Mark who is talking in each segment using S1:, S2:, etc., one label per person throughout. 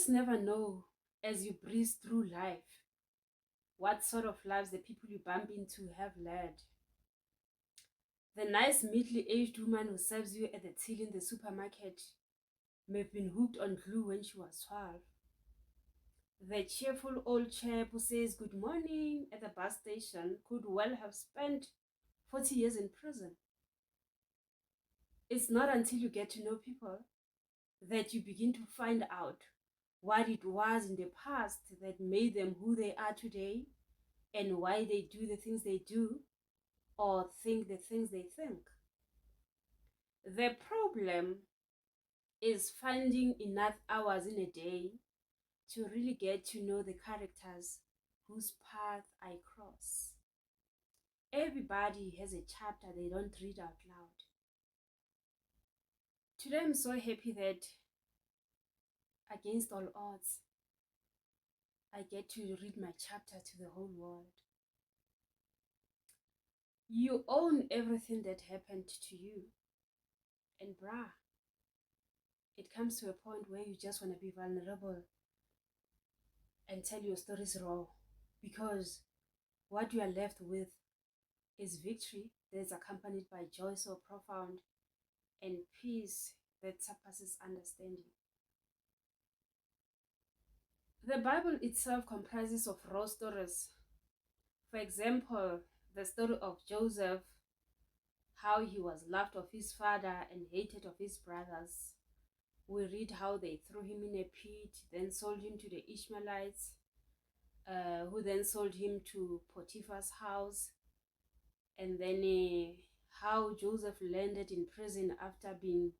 S1: just never know as you breeze through life what sort of lives the people you bump into have led. The nice middle-aged woman who serves you at the till in the supermarket may have been hooked on glue when she was 12. The cheerful old chap who says good morning at the bus station could well have spent 40 years in prison. It's not until you get to know people that you begin to find out what it was in the past that made them who they are today and why they do the things they do or think the things they think. The problem is finding enough hours in a day to really get to know the characters whose path I cross. Everybody has a chapter they don't read out loud. Today I'm so happy that against all odds, I get to read my chapter to the whole world. You own everything that happened to you. And brah, it comes to a point where you just want to be vulnerable and tell your stories raw, because what you are left with is victory that is accompanied by joy so profound and peace that surpasses understanding. The Bible itself comprises of raw stories. For example, the story of Joseph, how he was loved of his father and hated of his brothers. We read how they threw him in a pit, then sold him to the Ishmaelites, who then sold him to Potiphar's house, and then how Joseph landed in prison after being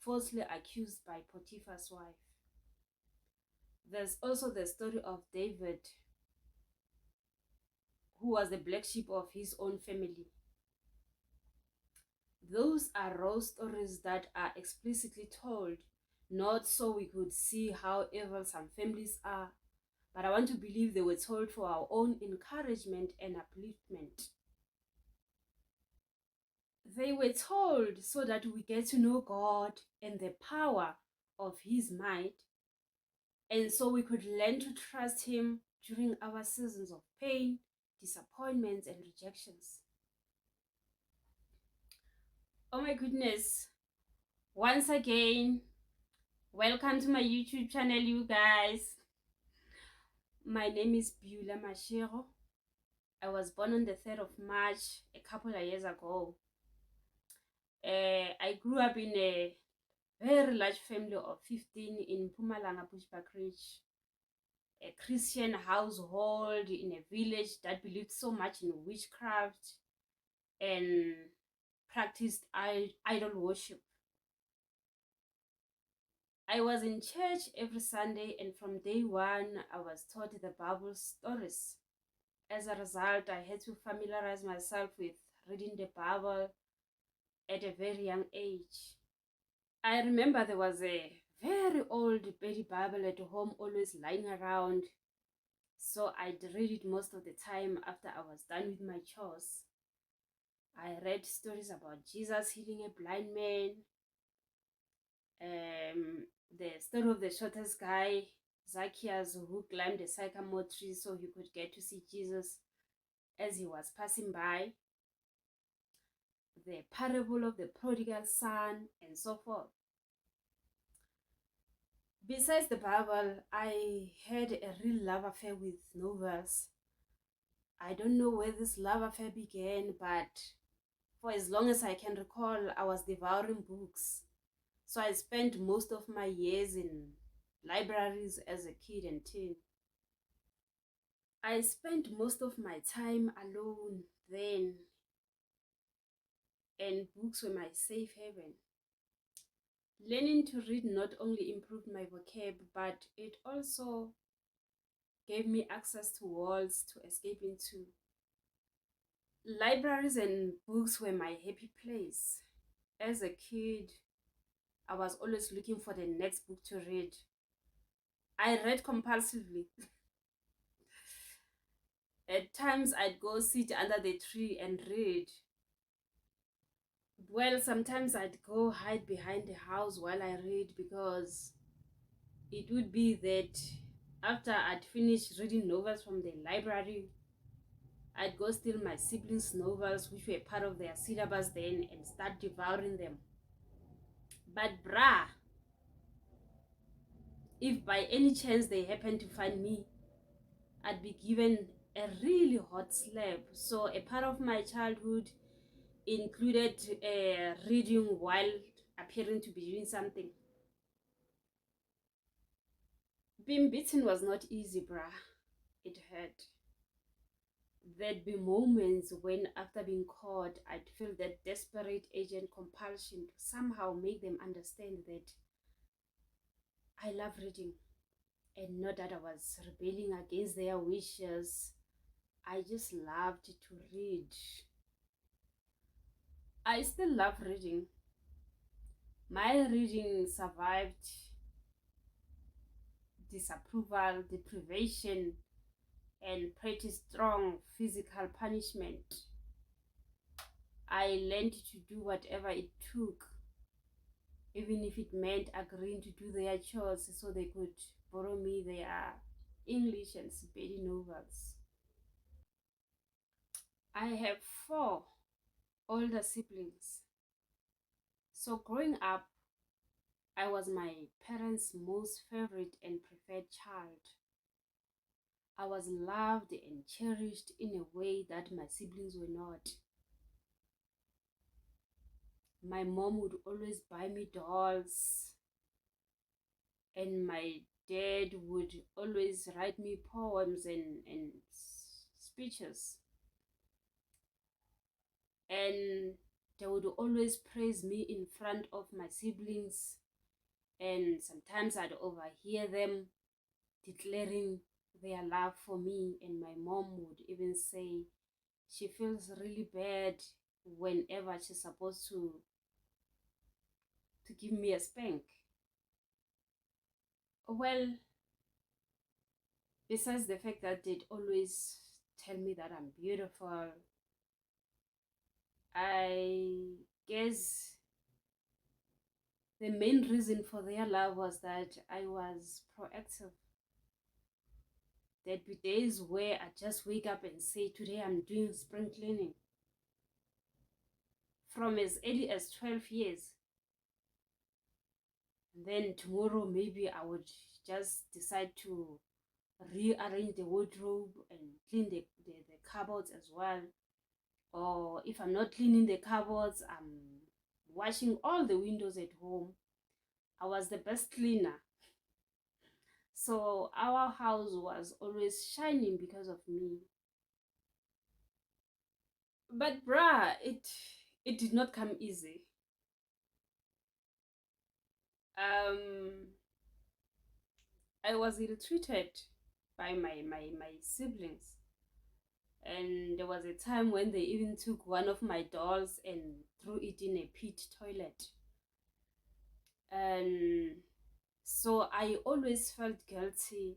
S1: falsely accused by Potiphar's wife. There's also the story of David, who was the black sheep of his own family. Those are raw stories that are explicitly told, not so we could see how evil some families are, but I want to believe they were told for our own encouragement and upliftment. They were told so that we get to know God and the power of His might, and so we could learn to trust Him during our seasons of pain, disappointments, and rejections. Oh my goodness. Once again, welcome to my YouTube channel, you guys. My name is Beulah Mashiro. I was born on the 3rd of March a couple of years ago. I grew up in a very large family of 15 in Mpumalanga, Bushbuckridge, a Christian household in a village that believed so much in witchcraft and practiced idol worship. I was in church every Sunday, and from day one, I was taught the Bible stories. As a result, I had to familiarize myself with reading the Bible at a very young age. I remember there was a very old Betty Bible at home, always lying around, so I'd read it most of the time after I was done with my chores. I read stories about Jesus healing a blind man, the story of the shortest guy, Zacchaeus, who climbed a sycamore tree so he could get to see Jesus as he was passing by, the parable of the prodigal son, and so forth. Besides the Bible, I had a real love affair with novels. I don't know where this love affair began, but for as long as I can recall, I was devouring books. So I spent most of my years in libraries as a kid and teen. I spent most of my time alone then, and books were my safe haven. Learning to read not only improved my vocab, but it also gave me access to worlds to escape into. Libraries and books were my happy place. As a kid, I was always looking for the next book to read. I read compulsively. At times, I'd go sit under the tree and read. Well, sometimes I'd go hide behind the house while I read because it would be that after I'd finished reading novels from the library, I'd go steal my siblings' novels, which were part of their syllabus then, and start devouring them. But brah, if by any chance they happen to find me, I'd be given a really hot slap. So a part of my childhood included reading while appearing to be doing something. Being beaten was not easy, bruh. It hurt. There'd be moments when, after being caught, I'd feel that desperate agent compulsion to somehow make them understand that I love reading, and not that I was rebelling against their wishes. I just loved to read. I still love reading. My reading survived disapproval, deprivation, and pretty strong physical punishment. I learned to do whatever it took, even if it meant agreeing to do their chores so they could borrow me their English and spelling novels. I have four older siblings. So growing up, I was my parents' most favorite and preferred child. I was loved and cherished in a way that my siblings were not. My mom would always buy me dolls, and my dad would always write me poems and speeches. And they would always praise me in front of my siblings. And sometimes I'd overhear them declaring their love for me. And my mom would even say she feels really bad whenever she's supposed to give me a spank. Well, besides the fact that they'd always tell me that I'm beautiful, I guess the main reason for their love was that I was proactive. There'd be days where I just wake up and say, today I'm doing spring cleaning. From as early as 12 years. And then tomorrow maybe I would just decide to rearrange the wardrobe and clean the cupboards as well. Or if I'm not cleaning the cupboards, I'm washing all the windows at home. I was the best cleaner. So our house was always shining because of me. But bruh, it did not come easy. Um, I was ill-treated by my siblings. And there was a time when they even took one of my dolls and threw it in a pit toilet. And so I always felt guilty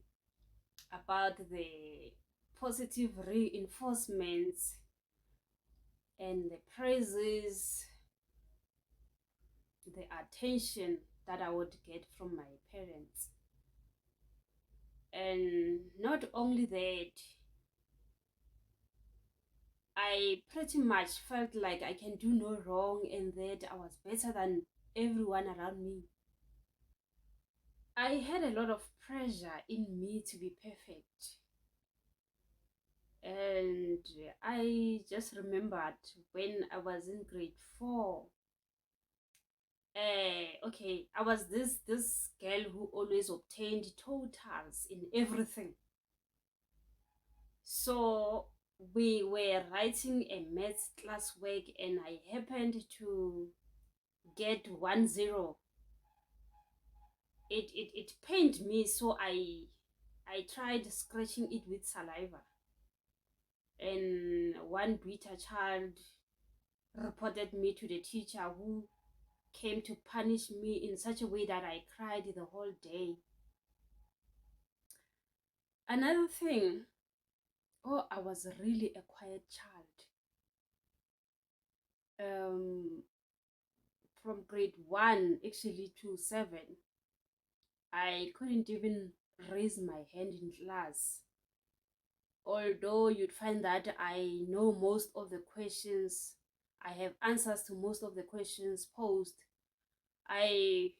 S1: about the positive reinforcements and the praises, the attention that I would get from my parents. And not only that, I pretty much felt like I can do no wrong and that I was better than everyone around me. I had a lot of pressure in me to be perfect. And I just remembered when I was in grade 4. Okay, I was this girl who always obtained totals in everything. So we were writing a maths classwork and I happened to get 1 0. It pained me, so I tried scratching it with saliva. And one bitter child reported me to the teacher, who came to punish me in such a way that I cried the whole day. Another thing, oh, I was really a quiet child. From grade 1 actually to 7, I couldn't even raise my hand in class. Although you'd find that I know most of the questions, I have answers to most of the questions posed, I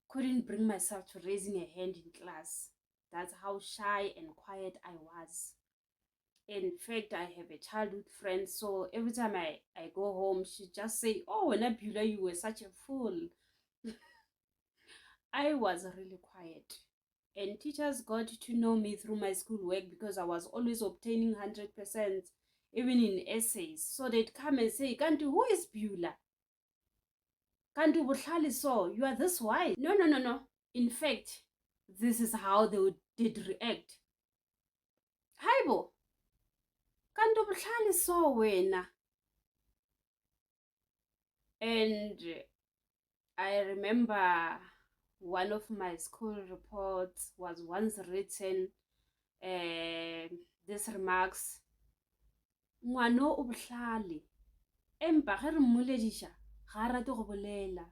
S1: couldn't bring myself to raising a hand in class. That's how shy and quiet I was. In fact, I have a childhood friend, so every time I go home, she just say, "Oh, Nabula, you were such a fool." I was really quiet. And teachers got to know me through my schoolwork because I was always obtaining 100%, even in essays. So they'd come and say, Kantu, who is Beulah? Kantu Butlali, so you are this wise. No, no, no, no. In fact, this is how did react. Haibo, Kantu Butlali, so wena. And I remember one of my school reports was once written, this remarks, ngwana o bohlale empa ge re mmoledisha ga rate go bolela.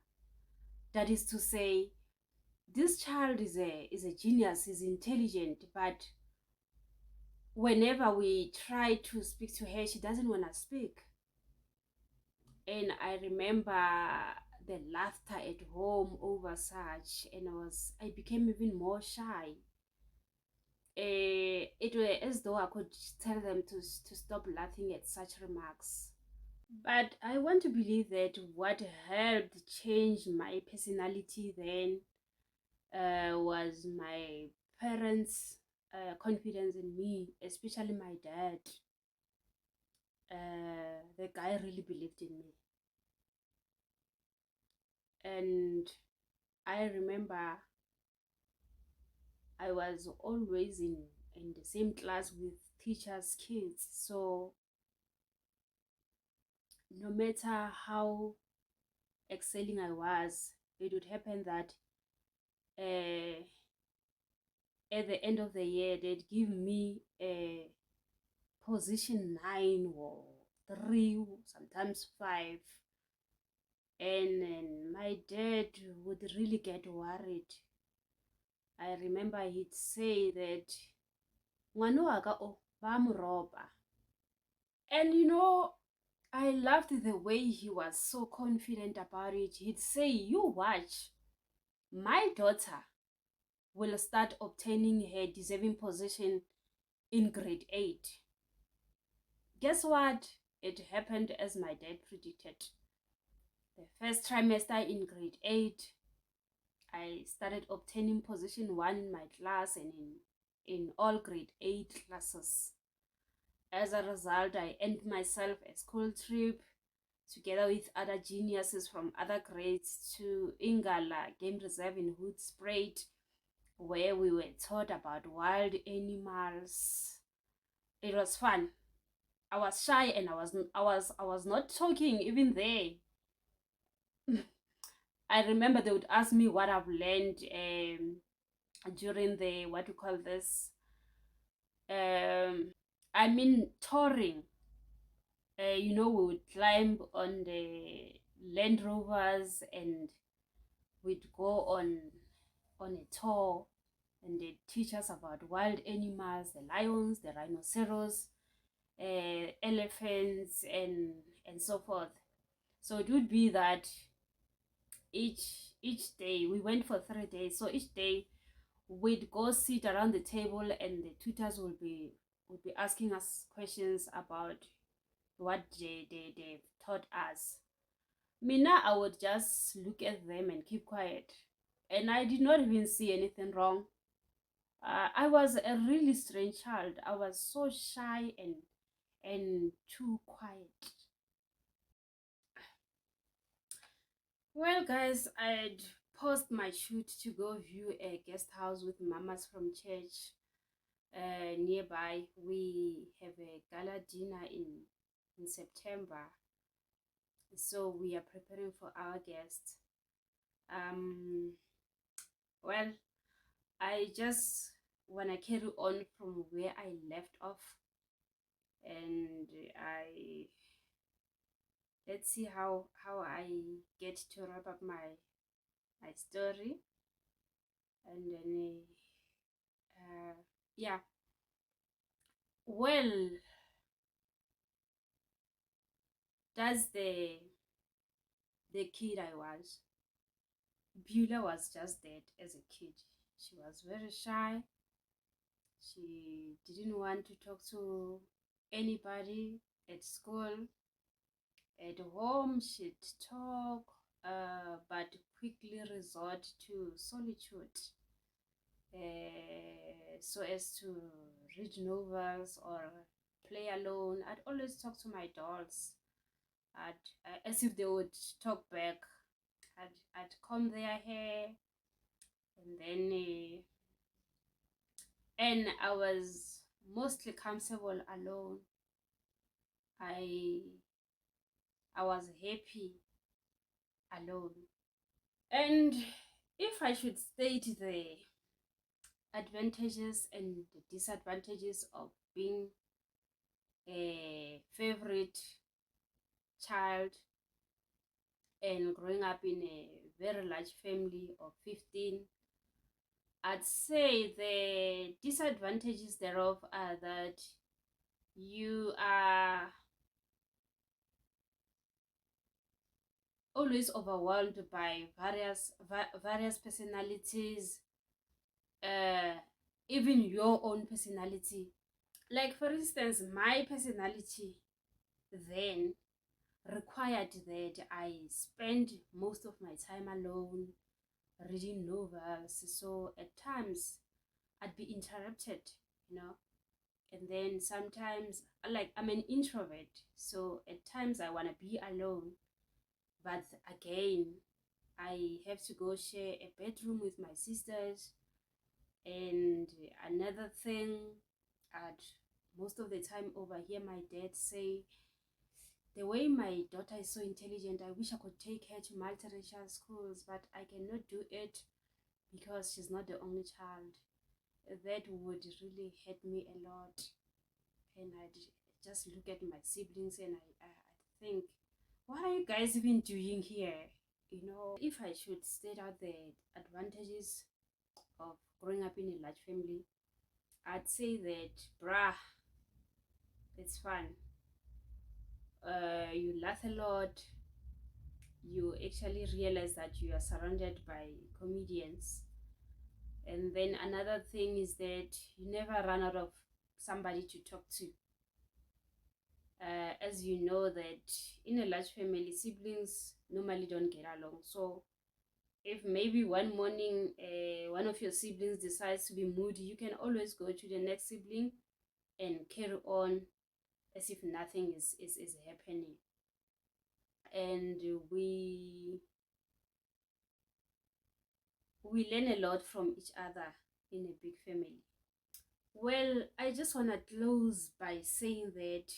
S1: That is to say, this child is a genius, is intelligent, but whenever we try to speak to her, she doesn't want to speak. And I remember the laughter at home over such, and I became even more shy. It was as though I could tell them to stop laughing at such remarks. But I want to believe that what helped change my personality then was my parents' confidence in me, especially my dad. The guy really believed in me. And I remember I was always in the same class with teachers' kids. So no matter how excelling I was, it would happen that at the end of the year, they'd give me a position 9 or 3, sometimes 5. And my dad would really get worried. I remember he'd say that, "Ngwana wa ka o ba mo ropa." And you know, I loved the way he was so confident about it. He'd say, "You watch, my daughter will start obtaining her deserving position in grade 8. Guess what? It happened as my dad predicted. The first trimester in grade 8, I started obtaining position 1 in my class and in all grade 8 classes. As a result, I earned myself a school trip together with other geniuses from other grades to Ingala Game Reserve in Hoedspruit, where we were taught about wild animals. It was fun. I was shy and I was not talking even there. I remember they would ask me what I've learned during the, what you call this, touring. We would climb on the Land Rovers and we'd go on a tour, and they teach us about wild animals, the lions, the rhinoceros, elephants, and so forth. So it would be that each day we went for 3 days. So each day we'd go sit around the table, and the tutors would be asking us questions about what they taught us. Mina, I would just look at them and keep quiet, and I did not even see anything wrong. I was a really strange child. I was so shy and too quiet. Well, guys, I'd paused my shoot to go view a guest house with mamas from church. Nearby, we have a gala dinner in September, so we are preparing for our guests. Well, I just want to carry on from where I left off, and let's see how I get to wrap up my story. And then yeah, well, that's the kid I was. Beulah was just that as a kid. She was very shy. She didn't want to talk to anybody at school. At home, she'd talk, but quickly resort to solitude, so as to read novels or play alone. I'd always talk to my dolls, as if they would talk back. I'd comb their hair, and then and I was mostly comfortable alone. I I was happy alone. And if I should state the advantages and the disadvantages of being a favorite child and growing up in a very large family of 15, I'd say the disadvantages thereof are that you are always overwhelmed by various personalities, uh, even your own personality. Like, for instance, my personality then required that I spend most of my time alone reading novels. So at times I'd be interrupted, you know. And then sometimes, like, I'm an introvert, so at times I want to be alone. But again, I have to go share a bedroom with my sisters. And another thing, I'd most of the time overhear my dad say, the way my daughter is so intelligent, I wish I could take her to multiracial schools, but I cannot do it because she's not the only child. That would really hurt me a lot. And I'd just look at my siblings and I'd think, what are you guys even doing here? You know, if I should state out the advantages of growing up in a large family, I'd say that, bruh, it's fun. You laugh a lot. You actually realize that you are surrounded by comedians. And then another thing is that you never run out of somebody to talk to. As you know that in a large family, siblings normally don't get along. So if maybe one morning one of your siblings decides to be moody, you can always go to the next sibling and carry on as if nothing is happening. And we learn a lot from each other in a big family. Well, I just want to close by saying that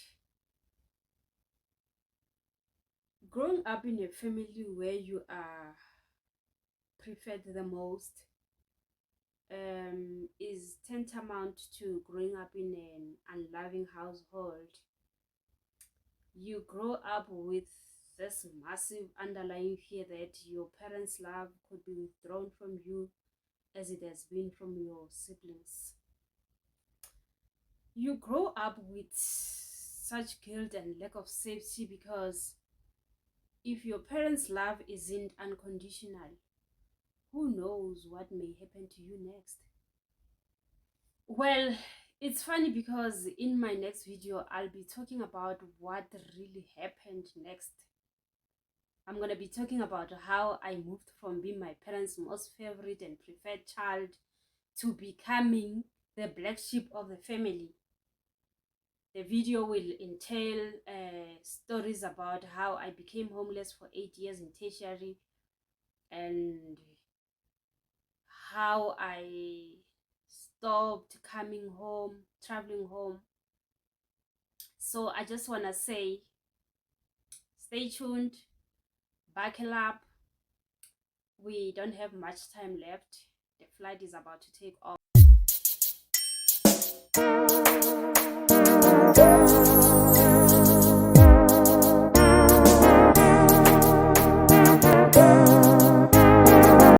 S1: growing up in a family where you are preferred the most is tantamount to growing up in an unloving household. You grow up with this massive underlying fear that your parents' love could be withdrawn from you as it has been from your siblings. You grow up with such guilt and lack of safety because if your parents' love isn't unconditional, who knows what may happen to you next? Well, it's funny because in my next video, I'll be talking about what really happened next. I'm going to be talking about how I moved from being my parents' most favorite and preferred child to becoming the black sheep of the family. The video will entail stories about how I became homeless for 8 years in tertiary and how I stopped coming home, traveling home. So I just want to say, stay tuned, buckle up. We don't have much time left. The flight is about to take off.